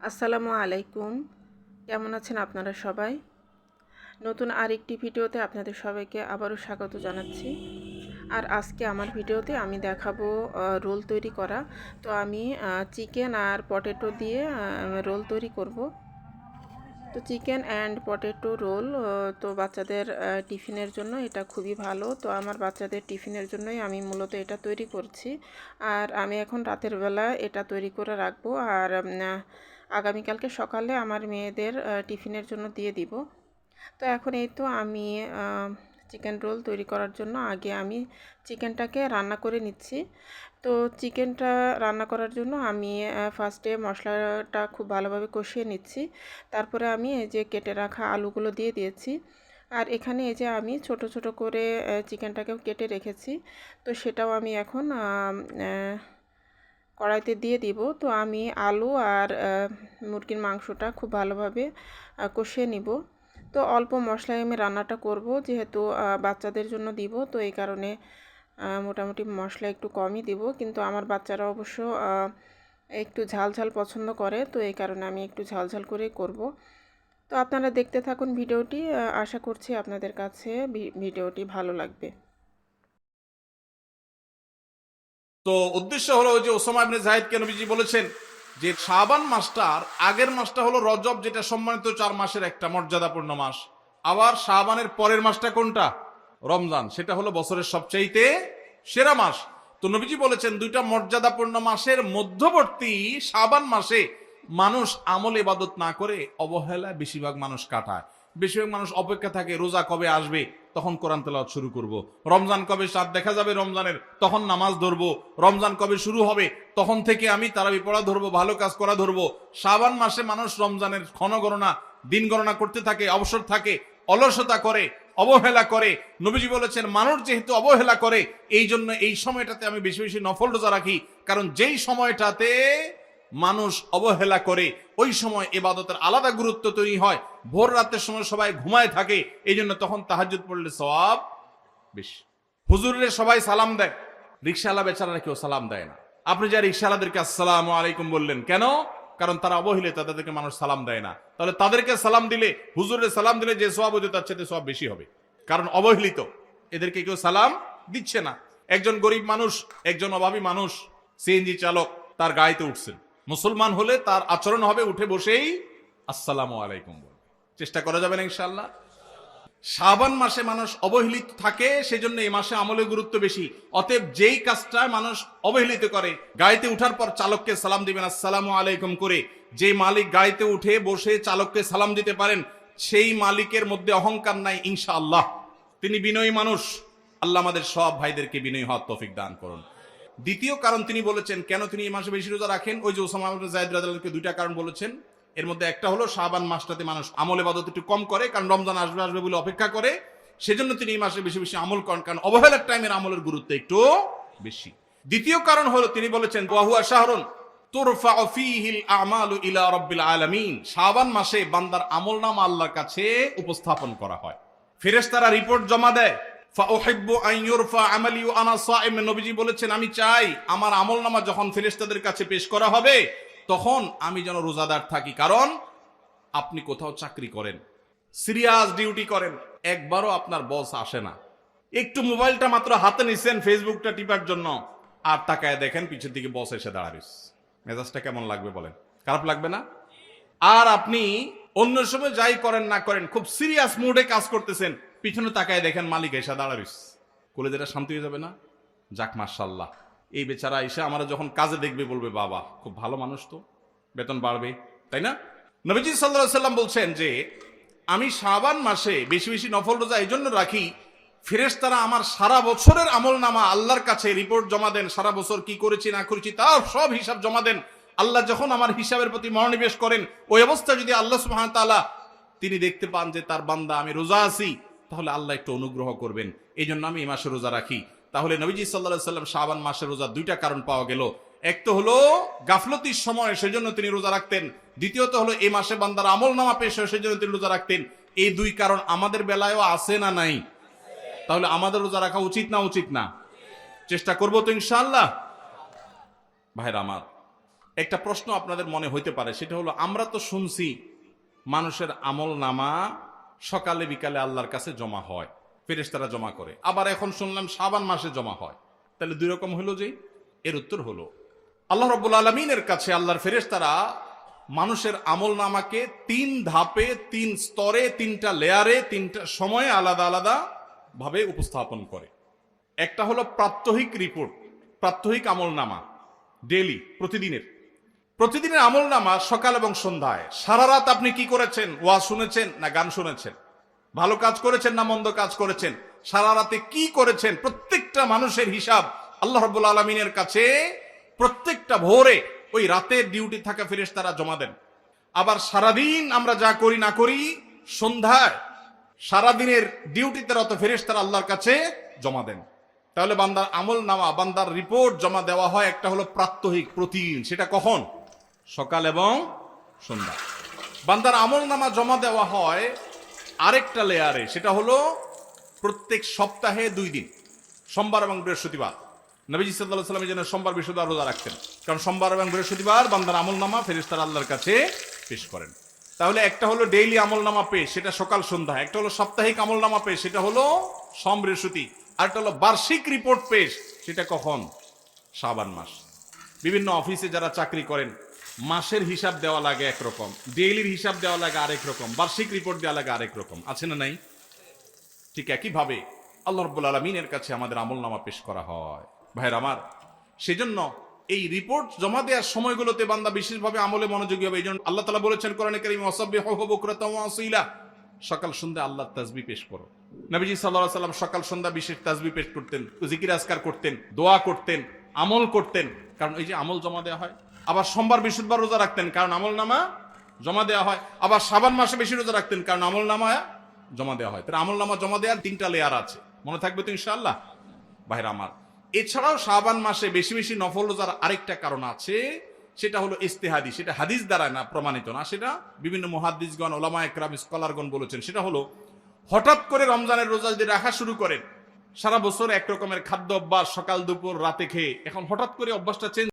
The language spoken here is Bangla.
আসসালামু আলাইকুম। কেমন আছেন আপনারা সবাই? নতুন আরেকটি ভিডিওতে আপনাদের সবাইকে আবারও স্বাগত জানাচ্ছি। আর আজকে আমার ভিডিওতে আমি দেখাবো রোল তৈরি করা। তো আমি চিকেন আর পটেটো দিয়ে রোল তৈরি করব। তো চিকেন অ্যান্ড পটেটো রোল তো বাচ্চাদের টিফিনের জন্য এটা খুবই ভালো। তো আমার বাচ্চাদের টিফিনের জন্যই আমি মূলত এটা তৈরি করছি। আর আমি এখন রাতের বেলা এটা তৈরি করে রাখবো। আর আগামীকালকে সকালে আমার মেয়েদের টিফিনের জন্য দিয়ে দিব। তো এখন এই তো আমি চিকেন রোল তৈরি করার জন্য আগে আমি চিকেনটাকে রান্না করে নিচ্ছি। তো চিকেনটা রান্না করার জন্য আমি ফার্স্টে মশলাটা খুব ভালোভাবে কষিয়ে নিচ্ছি। তারপরে আমি এই যে কেটে রাখা আলুগুলো দিয়ে দিয়েছি। আর এখানে এই যে আমি ছোট ছোট করে চিকেনটাকেও কেটে রেখেছি। তো সেটাও আমি এখন কড়াইতে দিয়ে দিব। তো আমি আলু আর মুরগির মাংসটা খুব ভালোভাবে কষিয়ে নিব। তো অল্প মশলায় আমি রান্নাটা করব, যেহেতু বাচ্চাদের জন্য দিব। তো এই কারণে মোটামুটি মশলা একটু কমই দিব, কিন্তু আমার বাচ্চারা অবশ্য একটু ঝাল ঝাল পছন্দ করে। তো এই কারণে আমি একটু ঝাল ঝাল করেই করব। তো আপনারা দেখতে থাকুন ভিডিওটি। আশা করছি আপনাদের কাছে ভিডিওটি ভালো লাগবে। তো উদ্দেশ্য হলো ওই যে ওসামা ইবনে যায়েদকে নবীজি বলেছেন যে শাবান মাসটার আগের মাসটা হলো রজব, যেটা সম্মানিত 4 মাসের একটা মর্যাদাপূর্ণ মাস। আবার শাবানের পরের মাসটা কোনটা? রমজান, সেটা হলো বছরের সবচাইতে সেরা মাস। তো নবীজি বলেছেন দুইটা মর্যাদাপূর্ণ মাসের মধ্যবর্তী শাবান মাসে মানুষ আমল ইবাদত না করে অবহেলায় বেশিরভাগ মানুষ কাটায়। বেশিরভাগ মানুষ অপেক্ষা থাকে রোজা কবে আসবে, তখন কোরআন তেলাওয়াত শুরু করব। রমজান কবে চাঁদ দেখা যাবে রমজানের, তখন নামাজ ধরবো। রমজান কবে শুরু হবে, তখন থেকে আমি তারাবি পড়া ধরবো, ভালো কাজ করা ধরবো। শাবান মাসে মানুষ রমজানের ক্ষণ গণনা, দিন গণনা করতে থাকে, অবসর থাকে, অলসতা করে, অবহেলা করে। নবীজি বলেছেন মানুষ যেহেতু অবহেলা করে, এই জন্য এই সময়টাতে আমি বেশি বেশি নফল রোজা রাখি। কারণ যেই সময়টাতে মানুষ অবহেলা করে ওই সময় ইবাদতের আলাদা গুরুত্ব তৈরি হয়। ভোর রাতের সময় সবাই ঘুমায় থাকে, এই জন্য তখন তাহাজ্জুদ পড়লে সওয়াব বেশি। হুজুরের সবাই সালাম দেয়, রিকশাওয়ালা বেচারারা কেউ সালাম দেয় না। আপনি যা রিকশাওয়ালাদেরকে আসসালামু আলাইকুম বললেন কেন? কারণ তারা অবহেলিত, তাদেরকে মানুষ সালাম দেয় না। তাহলে তাদেরকে সালাম দিলে, হুজুরের সালাম দিলে যে সওয়াব হতো তার চেয়ে সওয়াব বেশি হবে, কারণ অবহেলিত, এদেরকে কেউ সালাম দিচ্ছে না। একজন গরিব মানুষ, একজন অভাবী মানুষ, সিএনজি চালক, তার গাড়িতে উঠছেন। মুসলমান হলে তার আচরণ হবে উঠে বসেই আসসালামু আলাইকুম বলবে। চেষ্টা করা যাবে না ইনশাআল্লাহ। শাবান মাসে মানুষ অবহেলিত থাকে, সেজন্য এই মাসে আমলের গুরুত্ব বেশি। অতএব যেই কাজটা মানুষ অবহেলিত করে, গাড়িতে উঠার পর চালককে সালাম দিবেন আসসালামু আলাইকুম করে। যে মালিক গাড়িতে উঠে বসে চালককে সালাম দিতে পারেন, সেই মালিকের মধ্যে অহংকার নাই ইনশাআল্লাহ, তিনি বিনয়ী মানুষ। আল্লাহ আমাদের সব ভাইদেরকে বিনয়ী হওয়ার তৌফিক দান করুন। দ্বিতীয় কারণ তিনি বলেছেন কেন তিনি এই মাসে বেশি রোজা রাখেন, ওই যে ওসামা ইবনে যায়েদ রাদিয়াল্লাহু আনহু দুইটা কারণ বলেছেন। এর মধ্যে একটা হলো শাবান মাসটাতে মানুষ আমল ইবাদত একটু কম করে, কারণ রমজান আসবে আসবে বলে অপেক্ষা করে। সেজন্য তিনি এই মাসে বেশি বেশি আমল করেন, কারণ অবহেলার টাইমের আমলের গুরুত্ব একটু বেশি। দ্বিতীয় কারণ হলো তিনি বলেছেন ওয়া হুয়া শাহরুন তুরফাউ ফীহিল আমালু ইলা রাব্বিল আলামিন। শাবান মাসে বান্দার আমলনামা আল্লাহর কাছে উপস্থাপন করা হয়, ফেরেশতারা রিপোর্ট জমা দেয়। ফাউহিব্বু আন ইউরফা আমালি ওয়া আনা সাইম, নবীজি বলেছেন আমি চাই আমার আমলনামা যখন ফেরেশতাদের কাছে পেশ করা হবে তখন আমি যেন রোজাদার থাকি। কারণ আপনি কোথাও চাকরি করেন, সিরিয়াস ডিউটি করেন, একবারও আপনার বস আসে না, একটু মোবাইলটা মাত্র হাতে নিছেন ফেসবুকটা টিপার জন্য, আর তাকায় দেখেন পিছের দিকে বস এসে দাঁড়াবে, মেজাজটা কেমন লাগবে বলেন? খারাপ লাগবে না? আর আপনি অন্য সময় যাই করেন না করেন, খুব সিরিয়াস মুডে কাজ করতেছেন, পিছনে তাকায় দেখেন মালিক এসে দাঁড়াবিস, কলেজেটা শান্তি হয়ে যাবে না? যাক মাশাআল্লাহ, এই বেচারা এসে আমরা যখন কাজে দেখবে বলবে বাবা খুব ভালো মানুষ, তো বেতন বাড়বে, তাই না? নবীজি সাল্লাল্লাহু আলাইহি সাল্লাম বলছেন যে আমি শাবান মাসে বেশি বেশি নফল রোজা এই জন্য রাখি, ফেরেশতারা আমার সারা বছরের আমল নামা আল্লাহর কাছে রিপোর্ট জমা দেন, সারা বছর কি করেছি না করেছি তার সব হিসাব জমা দেন। আল্লাহ যখন আমার হিসাবের প্রতি মনোনিবেশ করেন, ওই অবস্থা যদি আল্লাহ সুবহানাহু ওয়া তাআলা তিনি দেখতে পান যে তার বান্দা আমি রোজা আছি, তাহলে আল্লাহ একটু অনুগ্রহ করবেন। এই জন্য আমি এই মাসে রোজা রাখি। তাহলে নবীজি সাল্লাল্লাহু আলাইহি সাল্লাম শাবান মাসে রোজা দুইটা কারণ পাওয়া গেল। এক তো হলো গাফলতির সময় সেজন্য তিনি রোজা রাখতেন, দ্বিতীয়ত হলো এই মাসে বান্দার আমল নামা পেশ হয় সেজন্য তিনি রোজা রাখতেন। এই দুই কারণ আমাদের বেলায়ও আছে না নাই? তাহলে আমাদের রোজা রাখা উচিত না উচিত না? চেষ্টা করবো তো ইনশাআল্লাহ। ভাইরা আমার, একটা প্রশ্ন আপনাদের মনে হইতে পারে, সেটা হলো আমরা তো শুনছি মানুষের আমল নামা সকালে বিকালে আল্লাহর কাছে জমা হয়, ফেরেশতারা জমা করে, আবার এখন শুনলাম শাবান মাসে জমা হয়, তাহলে দুই রকম হলো যে? এর উত্তর হলো আল্লাহ রাব্বুল আলামিনের কাছে আল্লাহর ফেরেশতারা মানুষের আমল নামাকে 3 ধাপে, 3 স্তরে, 3টা লেয়ারে, 3টা সময়ে আলাদা আলাদা ভাবে উপস্থাপন করে। একটা হলো প্রাত্যহিক রিপোর্ট, প্রাত্যহিক আমল নামা, ডেইলি, প্রতিদিনের আমল নামা সকাল এবং সন্ধ্যায়। সারা রাত আপনি কি করেছেন? ওয়াজ শুনেছেন না গান শুনেছেন? ভালো কাজ করেছেন না মন্দ কাজ করেছেন? সারা রাতে কি করেছেন? প্রত্যেকটা মানুষের হিসাব আল্লাহ রাব্বুল আলামিনের কাছে প্রত্যেকটা ভোরে ওই রাতের ডিউটি থাকা ফেরেশতারা জমা দেন। আবার সারাদিন আমরা যা করি না করি, সন্ধ্যায় সারাদিনের ডিউটিতে রত ফেরেশতারা আল্লাহর কাছে জমা দেন। তাহলে বান্দার আমল নামা, বান্দার রিপোর্ট জমা দেওয়া হয় একটা হলো প্রাত্যহিক, প্রতিদিন। সেটা কখন? সকাল এবং সন্ধ্যা। বান্দার আমল নামা জমা দেওয়া হয় আরেকটা লেয়ারে, সেটা হলো প্রত্যেক সপ্তাহে 2 দিন, সোমবার এবং বৃহস্পতিবার। নবীজি সাল্লাল্লাহু আলাইহি ওয়াসাল্লাম যেন সোমবার বৃহস্পতিবার রোজা রাখতেন, কারণ সোমবার এবং বৃহস্পতিবার বান্দার আমল নামা ফেরেশতারা আল্লাহর কাছে পেশ করেন। তাহলে একটা হলো ডেইলি আমল নামা পেশ, সেটা সকাল সন্ধ্যা। একটা হলো সাপ্তাহিক আমল নামা পেশ, সেটা হলো সোম বৃহস্পতি। আরেকটা হলো বার্ষিক রিপোর্ট পেশ, সেটা কখন? শাবান মাস। বিভিন্ন অফিসে যারা চাকরি করেন, মাসের হিসাব দেওয়া লাগে একরকম, ডেইলির হিসাব দেওয়া লাগে আরেক রকম, বার্ষিক রিপোর্ট দেওয়া লাগে আরেক রকম, আছে না নাই? ঠিক একইভাবে আল্লাহ রাব্বুল আলামিনের কাছে আমাদের আমলনামা পেশ করা হয়। ভাইরা আমার, সেজন্য এই রিপোর্ট জমা দেওয়ার সময়গুলোতে বান্দা বিশেষভাবে আমলে মনোযোগী হবে। এই জন্য আল্লাহ তাআলা বলেছেন কোরআনে কারীমে, ওয়াসাব্বিহুহু বুকরাতাও ওয়া আসীলা, সকাল সন্ধ্যা আল্লাহর তাসবিহ পেশ করো। নবীজি সাল্লাল্লাহু আলাইহি ওয়াসাল্লাম সকাল সন্ধ্যা বিশেষ তাসবিহ পেশ করতেন, জিকির আজকার করতেন, দোয়া করতেন, আমল করতেন, কারণ এই যে আমল জমা দেওয়া হয়। আবার সোমবার বৃহস্পতিবার রোজা রাখতেন, কারণ আমল নামা জমা দেওয়া হয়। আবার শাবান মাসে বেশি রোজা রাখতেন, কারণ আমল নামা জমা দেওয়া হয়। তার আমল নামা জমা দেওয়ার 3টা লেয়ার আছে, মনে থাকবে তো ইনশাআল্লাহ? ভাইরা আমার, এছাড়াও শাবান মাসে বেশি বেশি নফল রোজার আরেকটা কারণ আছে, সেটা হলো ইজতিহাদি। সেটা হাদিস দ্বারা না, প্রমাণিত না, সেটা বিভিন্ন মুহাদ্দিসগণ, ওলামা একরাম, স্কলারগণ বলেছেন। সেটা হলো হঠাৎ করে রমজানের রোজা যদি রাখা শুরু করেন, সারা বছর এক রকমের খাদ্য অভ্যাস, সকাল দুপুর রাতে খেয়ে, এখন হঠাৎ করে অভ্যাসটা চেঞ্জ